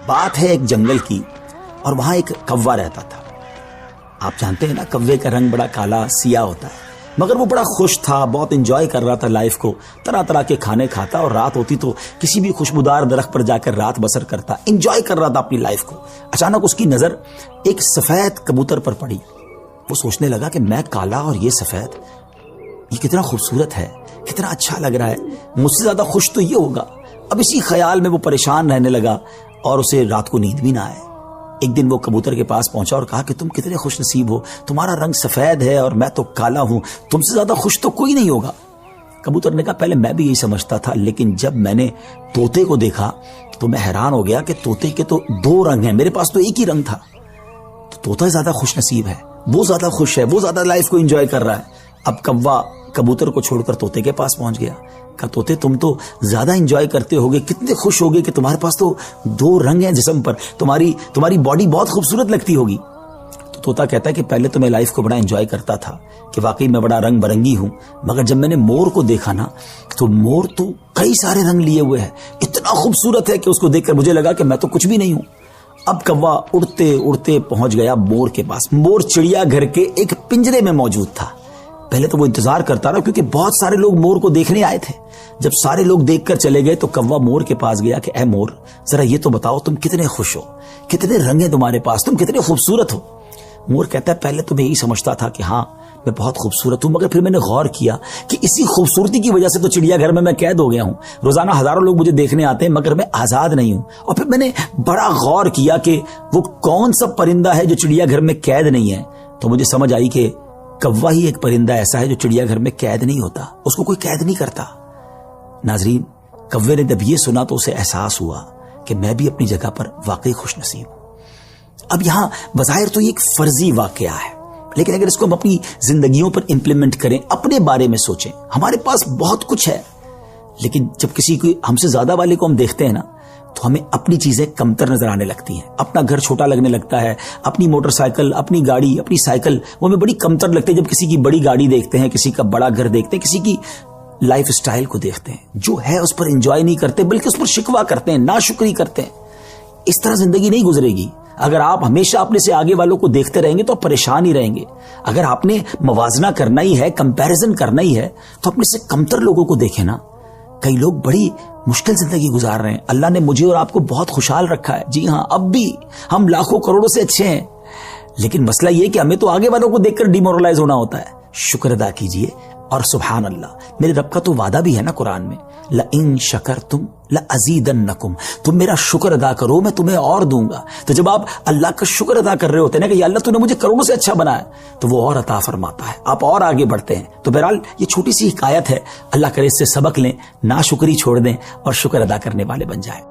بات ہے ایک جنگل کی اور وہاں ایک کوا رہتا تھا. آپ جانتے ہیں نا کوے کا رنگ بڑا کالا سیاہ ہوتا ہے, مگر وہ بڑا خوش تھا, بہت انجوائے کر رہا تھا لائف کو, طرح طرح کے کھانے کھاتا اور رات ہوتی تو کسی بھی خوشبودار درخت پر جا کر رات بسر کرتا, انجوائے کر رہا تھا اپنی لائف کو. اچانک اس کی نظر ایک سفید کبوتر پر پڑی. وہ سوچنے لگا کہ میں کالا اور یہ سفید, یہ کتنا خوبصورت ہے, کتنا اچھا لگ رہا ہے, مجھ سے زیادہ خوش تو یہ ہوگا. اب اسی خیال میں وہ پریشان رہنے لگا اور اسے رات کو نیند بھی نہ آئے. ایک دن وہ کبوتر کے پاس پہنچا اور کہا کہ تم کتنے خوش نصیب ہو, تمہارا رنگ سفید ہے اور میں تو کالا ہوں, تم سے زیادہ خوش تو کوئی نہیں ہوگا. کبوتر نے کہا پہلے میں بھی یہی سمجھتا تھا, لیکن جب میں نے طوطے کو دیکھا تو میں حیران ہو گیا کہ طوطے کے تو دو رنگ ہیں, میرے پاس تو ایک ہی رنگ تھا. تو طوطا زیادہ خوش نصیب ہے, وہ زیادہ خوش ہے, وہ زیادہ لائف کو انجوائے کر رہا ہے. اب کوا کبوتر کو چھوڑ کر طوطے کے پاس پہنچ گیا. کہا طوطے تم تو زیادہ انجوائے کرتے ہوگے, کتنے خوش ہوگے کہ تمہارے پاس تو دو رنگ ہیں جسم پر, تمہاری باڈی بہت خوبصورت لگتی ہوگی. تو طوطا کہتا ہے کہ پہلے تو میں لائف کو بڑا انجوائے کرتا تھا کہ واقعی میں بڑا رنگ برنگی ہوں, مگر جب میں نے مور کو دیکھا نا تو مور تو کئی سارے رنگ لیے ہوئے ہے, اتنا خوبصورت ہے کہ اس کو دیکھ کر مجھے لگا کہ میں تو کچھ بھی نہیں ہوں. اب کوا اڑتے اڑتے پہنچ گیا مور کے پاس. مور چڑیا گھر کے ایک پنجرے میں موجود تھا. پہلے تو وہ انتظار کرتا رہا کیونکہ بہت سارے لوگ مور کو دیکھنے آئے تھے. جب سارے لوگ دیکھ کر چلے گئے تو کوا مور کے پاس گیا کہ اے مور, ذرا یہ تو بتاؤ تم کتنے خوش ہو, کتنے رنگ ہیں تمہارے پاس, تم کتنے خوبصورت ہو. مور کہتا ہے پہلے تو میں یہی سمجھتا تھا کہ ہاں میں بہت خوبصورت ہوں, مگر پھر میں نے غور کیا کہ اسی خوبصورتی کی وجہ سے تو چڑیا گھر میں قید ہو گیا ہوں. روزانہ ہزاروں لوگ مجھے دیکھنے آتے ہیں مگر میں آزاد نہیں ہوں. اور پھر میں نے بڑا غور کیا کہ وہ کون سا پرندہ ہے جو چڑیا گھر میں قید نہیں ہے, تو مجھے سمجھ آئی کہ کوا ہی ایک پرندہ ایسا ہے جو چڑیا گھر میں قید نہیں ہوتا, اس کو کوئی قید نہیں کرتا. ناظرین, کوے نے جب یہ سنا تو اسے احساس ہوا کہ میں بھی اپنی جگہ پر واقعی خوش نصیب ہوں. اب یہاں بظاہر تو یہ ایک فرضی واقعہ ہے, لیکن اگر اس کو ہم اپنی زندگیوں پر امپلیمنٹ کریں, اپنے بارے میں سوچیں, ہمارے پاس بہت کچھ ہے, لیکن جب کسی کو ہم سے زیادہ والے کو ہم دیکھتے ہیں نا تو ہمیں اپنی چیزیں کمتر نظر آنے لگتی ہیں. اپنا گھر چھوٹا لگنے لگتا ہے, اپنی موٹر سائیکل, اپنی گاڑی, اپنی سائیکل وہ ہمیں بڑی کمتر لگتی ہے جب کسی کی بڑی گاڑی دیکھتے ہیں, کسی کا بڑا گھر دیکھتے ہیں, کسی کی لائف سٹائل کو دیکھتے ہیں. جو ہے اس پر انجوائے نہیں کرتے بلکہ اس پر شکوہ کرتے ہیں, ناشکری کرتے ہیں. اس طرح زندگی نہیں گزرے گی. اگر آپ ہمیشہ اپنے سے آگے والوں کو دیکھتے رہیں گے تو آپ پریشان ہی رہیں گے. اگر آپ نے موازنہ کرنا ہی ہے, کمپیریزن کرنا ہی ہے, تو اپنے سے کمتر لوگوں کو دیکھیں نا. کئی لوگ بڑی مشکل زندگی گزار رہے ہیں, اللہ نے مجھے اور آپ کو بہت خوشحال رکھا ہے. جی ہاں, اب بھی ہم لاکھوں کروڑوں سے اچھے ہیں, لیکن مسئلہ یہ کہ ہمیں تو آگے والوں کو دیکھ کر ڈیمورلائز ہونا ہوتا ہے. شکر ادا کیجئے, اور سبحان اللہ, میرے رب کا تو وعدہ بھی ہے نا قرآن میں, لَإِن شَكَرْتُمْ لَأَزِيدَنَّكُمْ, تم میرا شکر ادا کرو میں تمہیں اور دوں گا. تو جب آپ اللہ کا شکر ادا کر رہے ہوتے ہیں نا کہ یا اللہ تو نے مجھے کروڑوں سے اچھا بنایا, تو وہ اور عطا فرماتا ہے, آپ اور آگے بڑھتے ہیں. تو بہرحال یہ چھوٹی سی حکایت ہے, اللہ کرے اس سے سبق لیں, ناشکری چھوڑ دیں اور شکر ادا کرنے والے بن جائیں.